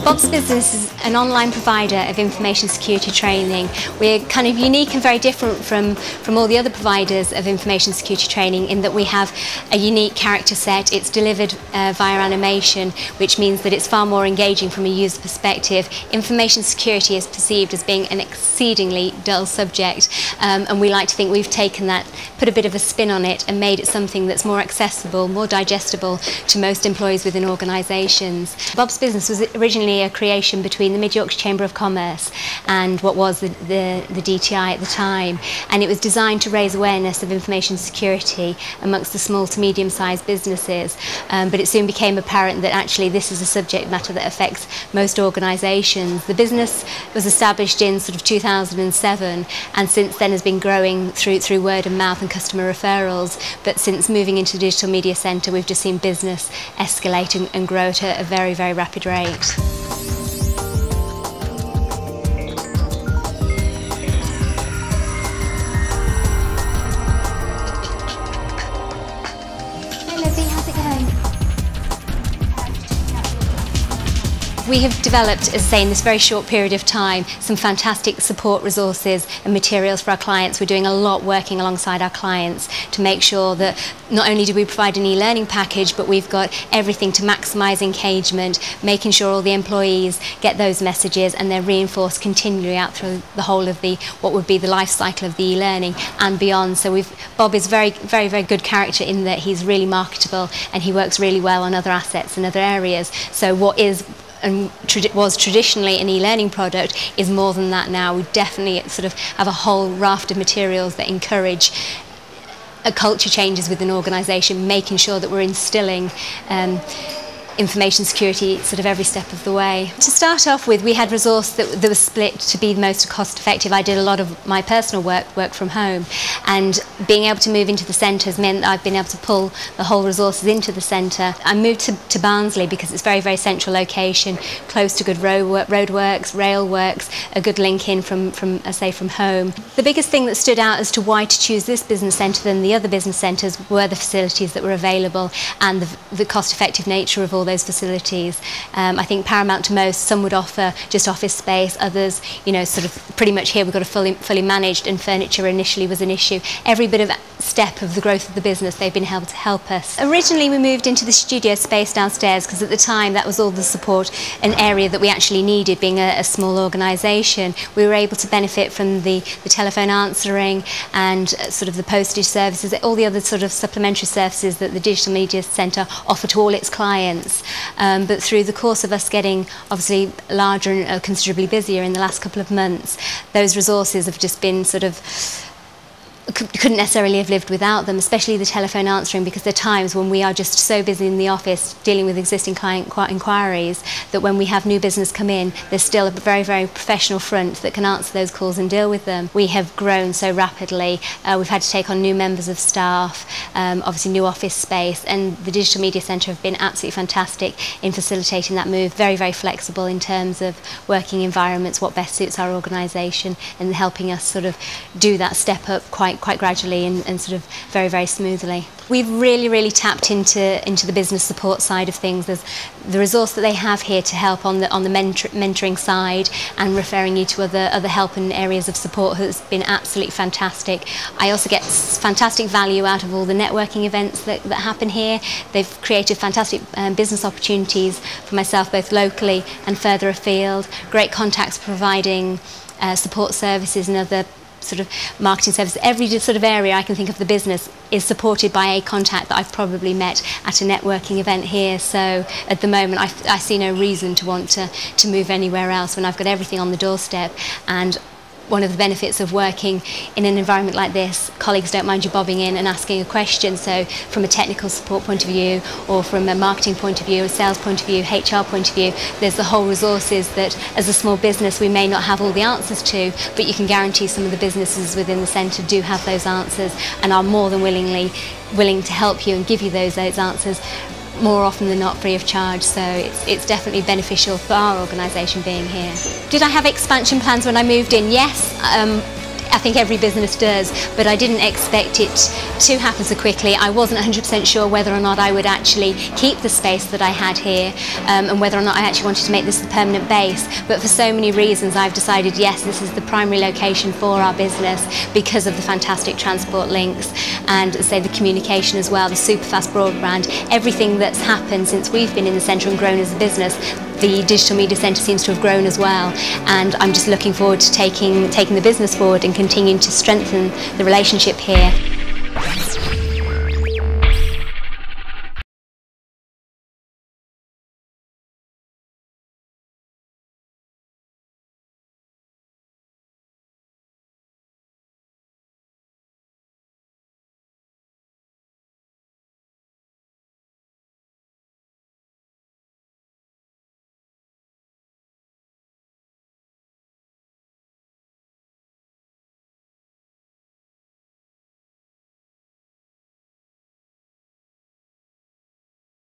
Bob's Business is an online provider of information security training. We're kind of unique and very different from all the other providers of information security training in that we have a unique character set. It's delivered via animation, which means that it's far more engaging from a user perspective. Information security is perceived as being an exceedingly dull subject, and we like to think we've taken that, put a bit of a spin on it and made it something that's more accessible, more digestible to most employees within organisations. Bob's Business was originally a creation between the Mid-Yorkshire Chamber of Commerce and what was the DTI at the time, and it was designed to raise awareness of information security amongst the small to medium-sized businesses, but it soon became apparent that actually this is a subject matter that affects most organisations. The business was established in sort of 2007 and since then has been growing through word of mouth and customer referrals, but since moving into the Digital Media Centre we've just seen business escalate and grow at a very, very rapid rate. We have developed, as I say, in this very short period of time, some fantastic support resources and materials for our clients. We're doing a lot working alongside our clients to make sure that not only do we provide an e-learning package, but we've got everything to maximise engagement, making sure all the employees get those messages and they're reinforced continually out through the whole of what would be the life cycle of the e-learning and beyond. So Bob is very good character in that he's really marketable and he works really well on other assets and other areas. So what is and was traditionally an e-learning product is more than that now. We definitely sort of have a whole raft of materials that encourage culture changes within an organisation, making sure that we're instilling information security sort of every step of the way. To start off with, we had resource that was split to be the most cost effective. I did a lot of my personal work from home, and being able to move into the centre has meant that I've been able to pull the whole resources into the centre. I moved to Barnsley because it's a very central location, close to good roadworks, rail works, a good link in from home. The biggest thing that stood out as to why to choose this business centre than the other business centres were the facilities that were available and the cost effective nature of all those facilities. I think paramount to most, some would offer just office space, others, you know, sort of pretty much here we've got a fully managed, and furniture initially was an issue. Every bit of step of the growth of the business they've been able to help us. Originally we moved into the studio space downstairs because at the time that was all the support and area that we actually needed, being a small organisation. We were able to benefit from the telephone answering and sort of the postage services, all the other sort of supplementary services that the Digital Media Centre offer to all its clients. But through the course of us getting obviously larger and considerably busier in the last couple of months, those resources have just been sort of couldn't necessarily have lived without them, especially the telephone answering, because there are times when we are just so busy in the office dealing with existing client inquiries that when we have new business come in, there's still a very professional front that can answer those calls and deal with them. We have grown so rapidly. We've had to take on new members of staff, obviously new office space, and the Digital Media Centre have been absolutely fantastic in facilitating that move. Very flexible in terms of working environments, what best suits our organisation, and helping us sort of do that step up quite gradually and sort of very smoothly. We've really tapped into the business support side of things. There's the resource that they have here to help on the mentoring side and referring you to other help and areas of support has been absolutely fantastic. I also get fantastic value out of all the networking events that happen here. They've created fantastic business opportunities for myself, both locally and further afield. Great contacts providing support services and other sort of marketing services. Every sort of area I can think of the business is supported by a contact that I've probably met at a networking event here. So at the moment I see no reason to want to move anywhere else when I've got everything on the doorstep. And one of the benefits of working in an environment like this, colleagues don't mind you bobbing in and asking a question. So from a technical support point of view, or from a marketing point of view, a sales point of view, HR point of view, there's the whole resources that as a small business we may not have all the answers to, but you can guarantee some of the businesses within the centre do have those answers and are more than willing to help you and give you those answers more often than not free of charge. So it's definitely beneficial for our organisation being here. Did I have expansion plans when I moved in? Yes. I think every business does, but I didn't expect it to happen so quickly. I wasn't 100% sure whether or not I would actually keep the space that I had here, and whether or not I actually wanted to make this the permanent base. But for so many reasons, I've decided, yes, this is the primary location for our business because of the fantastic transport links and, say, the communication as well, the super fast broadband, everything that's happened since we've been in the centre and grown as a business. The Digital Media Centre seems to have grown as well, and I'm just looking forward to taking the business forward and continuing to strengthen the relationship here.